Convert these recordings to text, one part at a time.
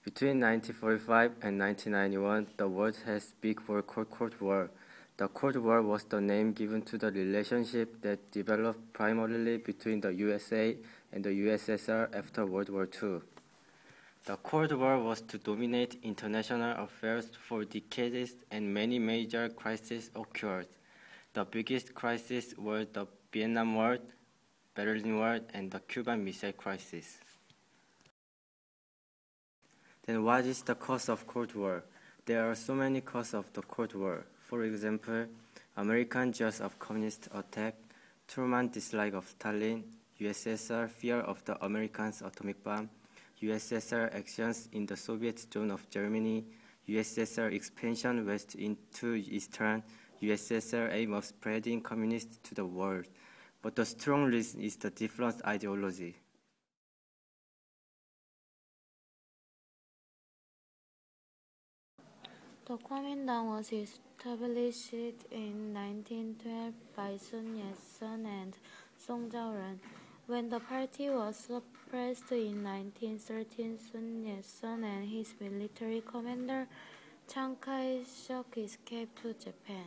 Between 1945 and 1991, the world has big war called Cold War. The Cold War was the name given to the relationship that developed primarily between the USA and the USSR after World War II. The Cold War was to dominate international affairs for decades and many major crises occurred. The biggest crises were the Vietnam War, Berlin War, and the Cuban Missile Crisis. Then what is the cause of Cold War? There are so many causes of the Cold War. For example, American jeers of communist attack, Truman dislike of Stalin, USSR fear of the Americans' atomic bomb, USSR actions in the Soviet zone of Germany, USSR expansion west into eastern, USSR aim of spreading communists to the world. But the strong reason is the different ideology. The Guo Min Dang was established in 1912 by Sun Yat-sen and Song Jiaoren. When the party was suppressed in 1913, Sun Yat-sen and his military commander Chiang Kai-shek escaped to Japan.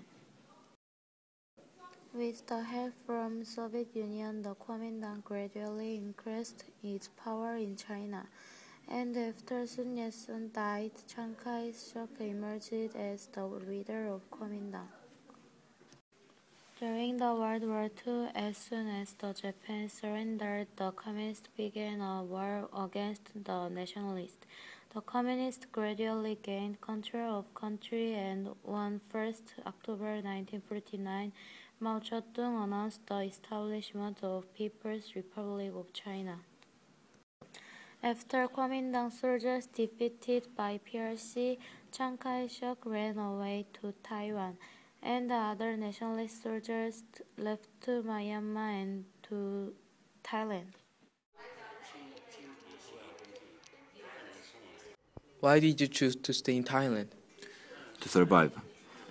With the help from Soviet Union, the Kuomintang gradually increased its power in China, and after Sun Yat-sen died, Chiang Kai-shek emerged as the leader of Kuomintang. During the World War II, as soon as the Japan surrendered, the communists began a war against the nationalists. The communists gradually gained control of country, and on 1st October 1949, Mao Zedong announced the establishment of People's Republic of China. After Kuomintang soldiers defeated by PRC, Chiang Kai-shek ran away to Taiwan, and the other nationalist soldiers left to Myanmar and to Thailand. Why did you choose to stay in Thailand? To survive.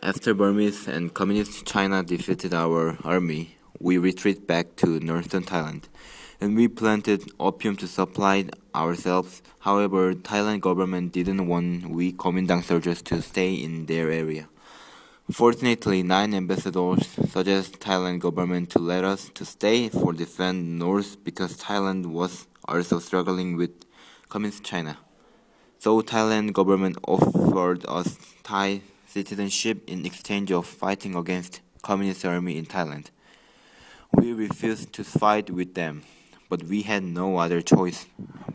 After Burmese and Communist China defeated our army, we retreated back to northern Thailand, and we planted opium to supply ourselves. However, Thailand government didn't want we Kuomintang soldiers to stay in their area. Fortunately, 9 ambassadors suggested Thailand government to let us to stay for defend north because Thailand was also struggling with Communist China. So Thailand government offered us Thai citizenship in exchange of fighting against Communist army in Thailand. We refused to fight with them, but we had no other choice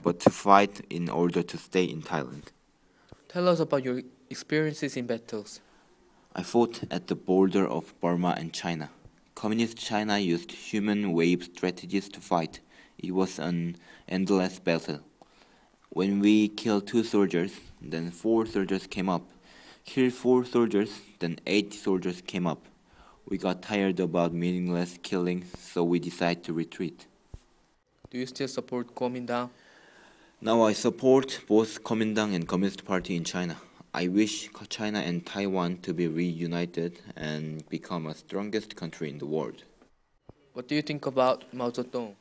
but to fight in order to stay in Thailand. Tell us about your experiences in battles. I fought at the border of Burma and China. Communist China used human wave strategies to fight. It was an endless battle. When we killed 2 soldiers, then 4 soldiers came up. Killed 4 soldiers, then 8 soldiers came up. We got tired about meaningless killing, so we decided to retreat. Do you still support Kuomintang? Now I support both Kuomintang and Communist Party in China. I wish China and Taiwan to be reunited and become a strongest country in the world. What do you think about Mao Zedong?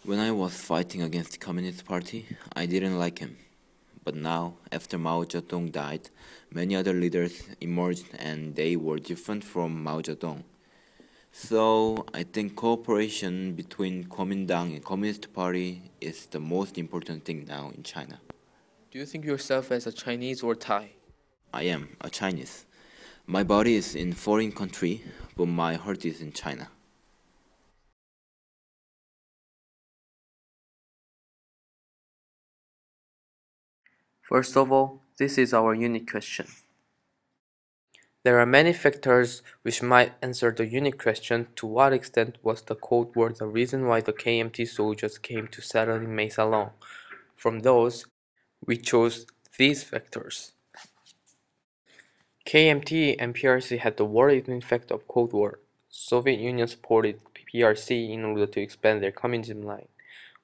When I was fighting against the Communist Party, I didn't like him. But now, after Mao Zedong died, many other leaders emerged and they were different from Mao Zedong. So, I think cooperation between Kuomintang and Communist Party is the most important thing now in China. Do you think yourself as a Chinese or Thai? I am a Chinese. My body is in foreign country, but my heart is in China. First of all, this is our unique question. There are many factors which might answer the unique question: to what extent was the Cold War the reason why the KMT soldiers came to settle in Maesalong? From those, we chose these factors. KMT and PRC had the war-eating effect of Cold War. Soviet Union supported PRC in order to expand their communism line.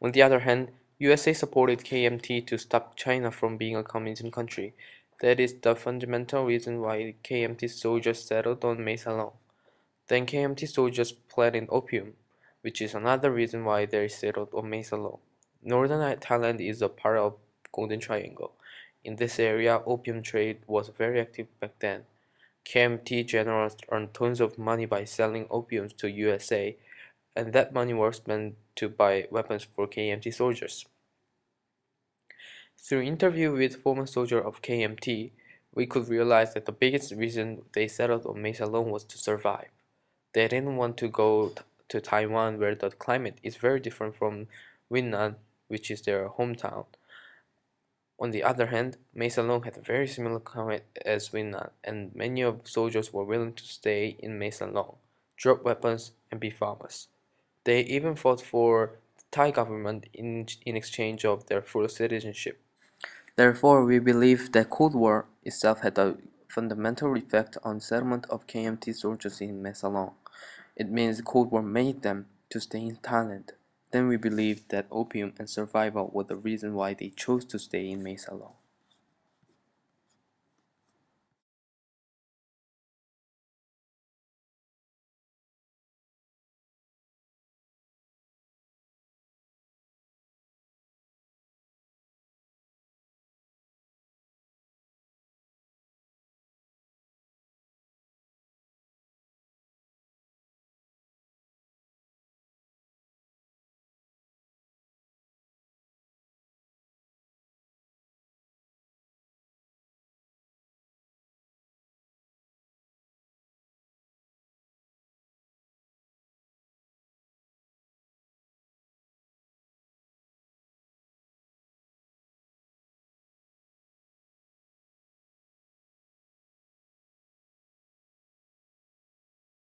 On the other hand, USA supported KMT to stop China from being a communism country. That is the fundamental reason why KMT soldiers settled on Maesalong. Then KMT soldiers planted opium, which is another reason why they settled on Maesalong. Northern Thailand is a part of Golden Triangle. In this area, opium trade was very active back then. KMT generals earned tons of money by selling opium to USA, and that money was spent to buy weapons for KMT soldiers. Through interview with former soldiers of KMT, we could realize that the biggest reason they settled on Maesalong was to survive. They didn't want to go to Taiwan where the climate is very different from Winnan, which is their hometown. On the other hand, Maesalong had a very similar climate as Winnan, and many of the soldiers were willing to stay in Maesalong, drop weapons, and be farmers. They even fought for the Thai government in exchange of their full citizenship. Therefore, we believe that Cold War itself had a fundamental effect on settlement of KMT soldiers in Maesalong. It means the Cold War made them to stay in Thailand. Then we believe that opium and survival were the reason why they chose to stay in Maesalong.